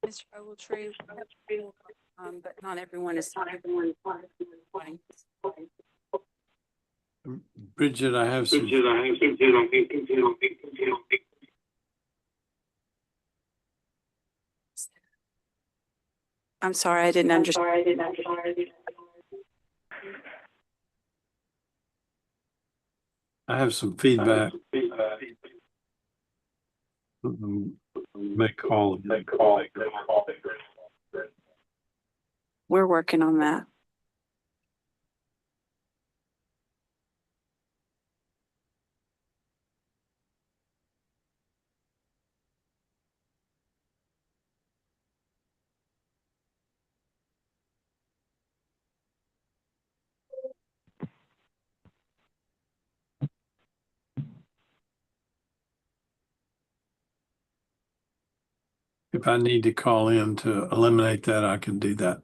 Mr. Ogletree, but not everyone is. Bridget, I have some. I'm sorry, I didn't understand. I have some feedback. Make call. We're working on that. If I need to call in to eliminate that, I can do that.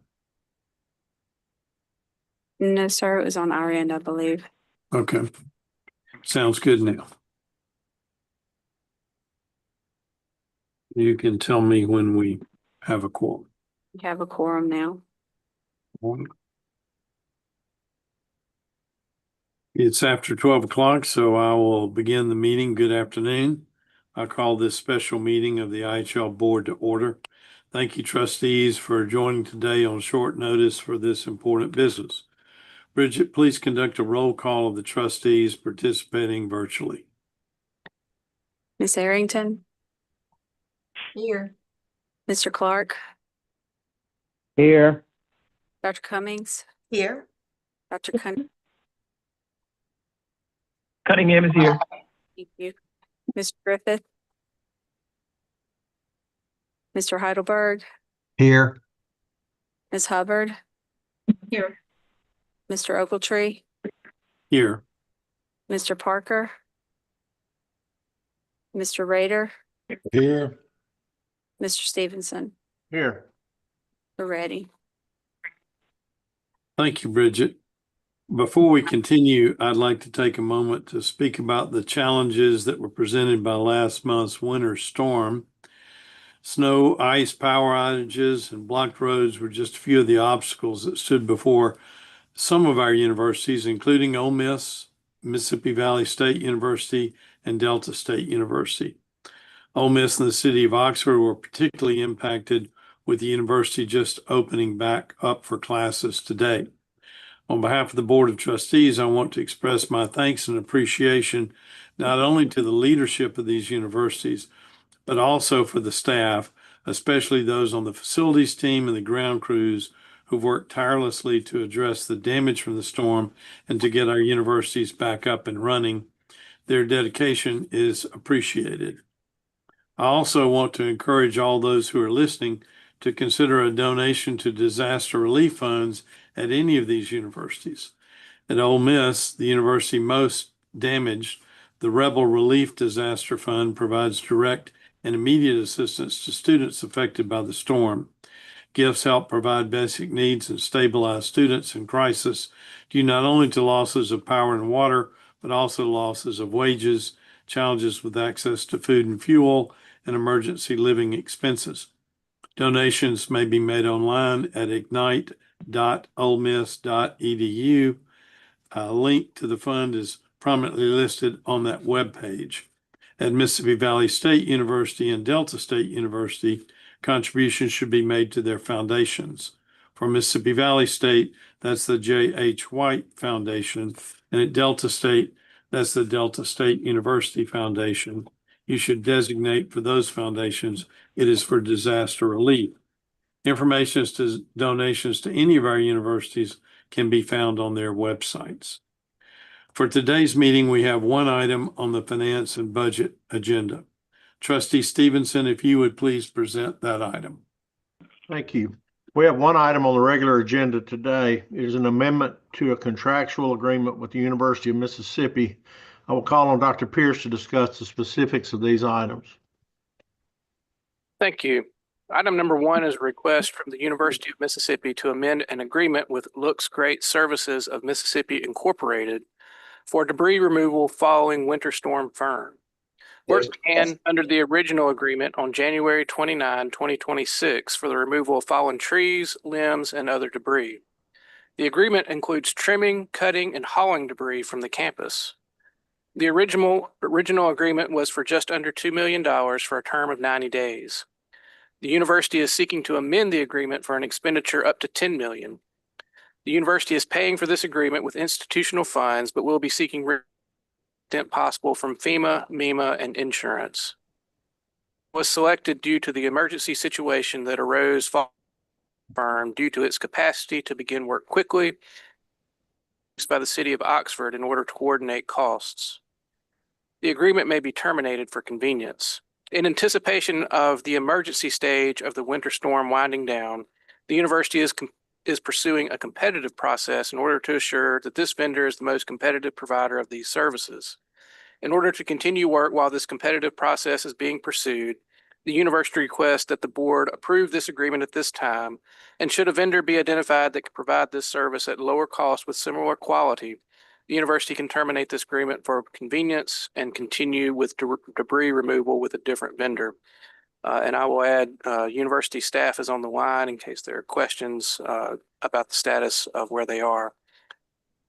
No, sir, it was on our end, I believe. Okay. Sounds good now. You can tell me when we have a quorum. We have a quorum now. It's after 12 o'clock, so I will begin the meeting. Good afternoon. I call this special meeting of the IHL Board to order. Thank you, trustees, for joining today on short notice for this important business. Bridget, please conduct a roll call of the trustees participating virtually. Miss Arrington? Here. Mr. Clark? Here. Dr. Cummings? Here. Dr. Cunningham? Cunningham is here. Thank you. Mr. Griffith? Mr. Heidelberg? Here. Ms. Hubbard? Here. Mr. Ogletree? Here. Mr. Parker? Mr. Rader? Here. Mr. Stevenson? Here. We're ready. Thank you, Bridget. Before we continue, I'd like to take a moment to speak about the challenges that were presented by last month's winter storm. Snow, ice, power outages, and blocked roads were just a few of the obstacles that stood before some of our universities, including Ole Miss, Mississippi Valley State University, and Delta State University. Ole Miss and the city of Oxford were particularly impacted, with the university just opening back up for classes today. On behalf of the Board of Trustees, I want to express my thanks and appreciation not only to the leadership of these universities, but also for the staff, especially those on the facilities team and the ground crews who've worked tirelessly to address the damage from the storm and to get our universities back up and running. Their dedication is appreciated. I also want to encourage all those who are listening to consider a donation to disaster relief funds at any of these universities. At Ole Miss, the university most damaged, the Rebel Relief Disaster Fund provides direct and immediate assistance to students affected by the storm. Gifts help provide basic needs and stabilize students in crisis due not only to losses of power and water, but also losses of wages, challenges with access to food and fuel, and emergency living expenses. Donations may be made online at ignite.olemiss.edu. A link to the fund is prominently listed on that webpage. At Mississippi Valley State University and Delta State University, contributions should be made to their foundations. For Mississippi Valley State, that's the J.H. White Foundation, and at Delta State, that's the Delta State University Foundation. You should designate for those foundations, it is for disaster relief. Information as to donations to any of our universities can be found on their websites. For today's meeting, we have one item on the finance and budget agenda. Trustee Stevenson, if you would please present that item. Thank you. We have one item on the regular agenda today. It is an amendment to a contractual agreement with the University of Mississippi. I will call on Dr. Pierce to discuss the specifics of these items. Thank you. Item number one is a request from the University of Mississippi to amend an agreement with Looks Great Services of Mississippi Incorporated for debris removal following Winter Storm Fern. Work began under the original agreement on January 29, 2026 for the removal of fallen trees, limbs, and other debris. The agreement includes trimming, cutting, and hauling debris from the campus. The original agreement was for just under $2 million for a term of 90 days. The university is seeking to amend the agreement for an expenditure up to $10 million. The university is paying for this agreement with institutional funds, but will be seeking extent possible from FEMA, MEMA, and insurance. Was selected due to the emergency situation that arose firm due to its capacity to begin work quickly by the city of Oxford in order to coordinate costs. The agreement may be terminated for convenience. In anticipation of the emergency stage of the winter storm winding down, the university is pursuing a competitive process in order to assure that this vendor is the most competitive provider of these services. In order to continue work while this competitive process is being pursued, the university requests that the board approve this agreement at this time, and should a vendor be identified that can provide this service at lower cost with similar quality, the university can terminate this agreement for convenience and continue with debris removal with a different vendor. And I will add, university staff is on the line in case there are questions about the status of where they are.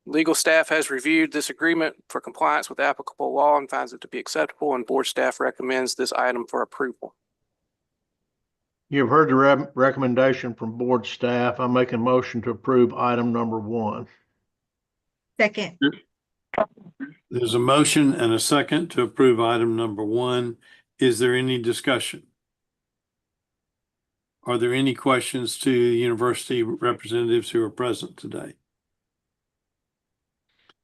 Legal staff has reviewed this agreement for compliance with applicable law and finds it to be acceptable, and board staff recommends this item for approval. You've heard the recommendation from board staff. I make a motion to approve item number 1. Second. There's a motion and a second to approve item number 1. Is there any discussion? Are there any questions to the university representatives who are present today?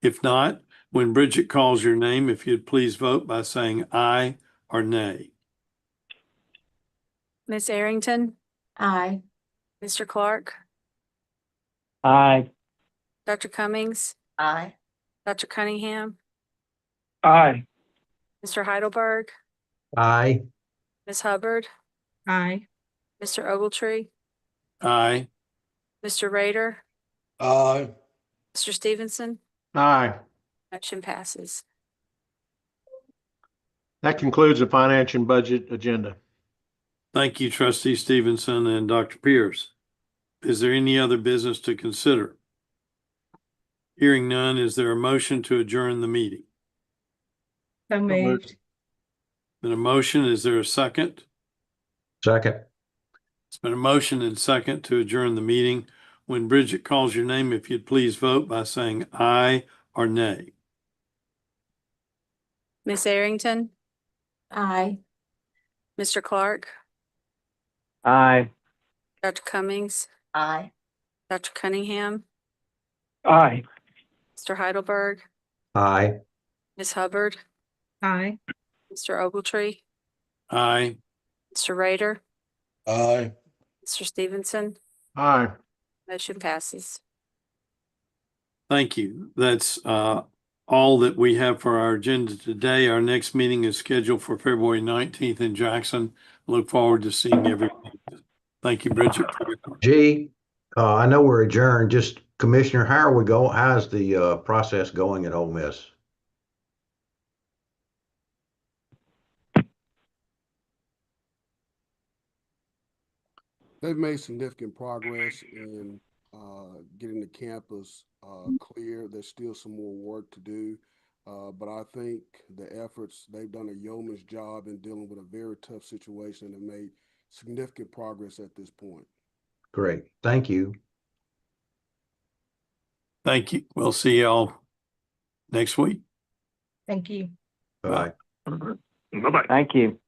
If not, when Bridget calls your name, if you'd please vote by saying aye or nay. Miss Arrington, Aye. Mr. Clark, Aye. Dr. Cummings, Aye. Dr. Cunningham, Aye. Mr. Heidelberg, Aye. Ms. Hubbard, Aye. Mr. Ogletree, Aye. Mr. Rader, Aye. Mr. Stevenson. Aye. Motion passes. That concludes the finance and budget agenda. Thank you, Trustee Stevenson and Dr. Pierce. Is there any other business to consider? Hearing none, is there a motion to adjourn the meeting? So moved. Been a motion, is there a second? Second. It's been a motion and second to adjourn the meeting. When Bridget calls your name, if you'd please vote by saying aye or nay. Miss Arrington, Aye. Mr. Clark, Aye. Dr. Cummings, Aye. Dr. Cunningham, Aye. Mr. Heidelberg, Aye. Ms. Hubbard, Aye. Mr. Ogletree, Aye. Mr. Rader, Aye. Mr. Stevenson. Aye. Motion passes. Thank you. That's all that we have for our agenda today. Our next meeting is scheduled for February 19th in Jackson. Look forward to seeing everyone. Thank you, Bridget. Gee, I know we're adjourned. Just Commissioner, how are we going? How's the process going at Ole Miss? They've made significant progress in getting the campus clear. There's still some more work to do, but I think the efforts, they've done a yeoman's job in dealing with a very tough situation and made significant progress at this point. Great. Thank you. Thank you. We'll see y'all next week. Thank you. Bye. Bye-bye. Thank you.